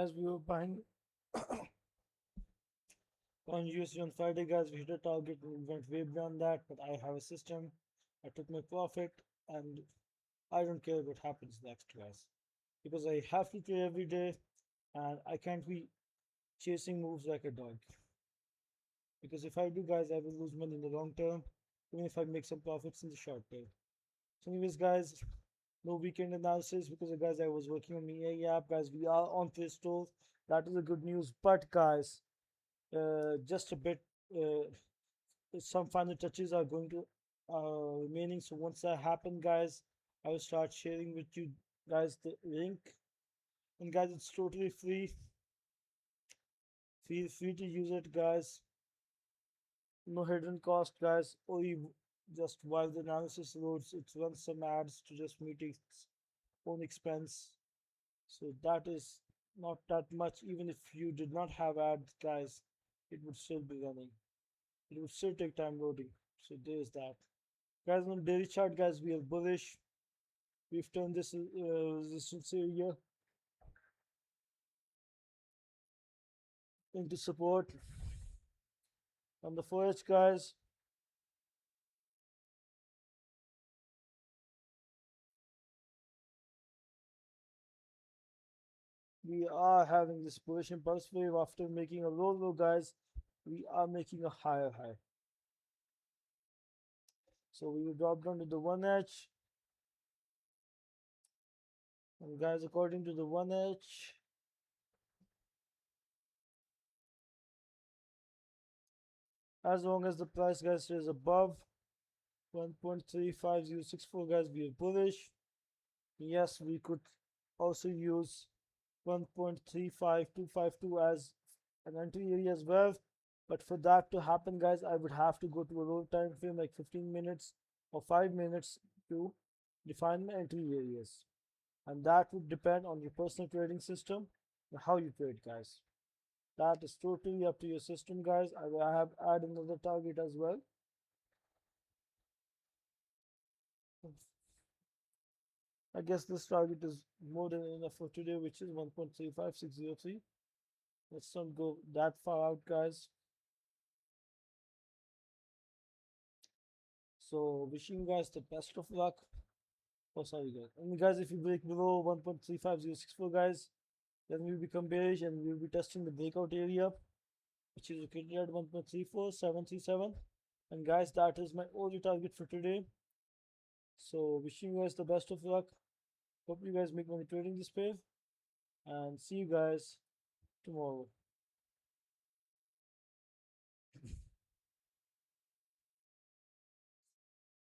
guys, we were buying on USD on Friday, guys. We hit a target and we went way beyond that, but I have a system. I took my profit and I don't care what happens next, guys, because I have to trade every day and I can't be chasing moves like a dog. Because if I do, guys, I will lose money in the long term, even if I make some profits in the short term. So, anyways, guys, no weekend analysis because, guys, I was working on the AI app, guys. We are on Play Store. That is a good news. But, guys, just a bit, some final touches are going to remaining. So once that happen, guys, I will start sharing with you guys the link. And guys, it's totally free. Feel free to use it, guys. No hidden cost, guys. Only just while the analysis loads, it runs some ads to just meet its own expense. So that is not that much. Even if you did not have ads, guys, it would still be running. It would still take time loading. So there's that. Guys, on daily chart, guys, we are bullish. We've turned this resistance area into support. On the 4H, guys, we are having this bullish impulse wave after making a low, guys. We are making a higher high. So we will drop down to the 1H. And guys, according to the 1H, as long as the price, guys, is above 1.35064, guys, we are bullish. Yes, we could also use 1.35252 as an entry area as well. But for that to happen, guys, I would have to go to a lower time frame like 15 minutes or 5 minutes to define my entry areas. And that would depend on your personal trading system and how you trade, guys. That is totally up to your system, guys. I have added another target as well. I guess this target is more than enough for today, which is 1.35603. Let's not go that far out, guys. So wishing you guys the best of luck. Oh, sorry, guys. And guys, if you break below 1.35064, guys, then we become bearish and we'll be testing the breakout area, which is located at 1.34737. And guys, that is my only target for today. So wishing you guys the best of luck. Hope you guys make money trading this pair. And see you guys tomorrow.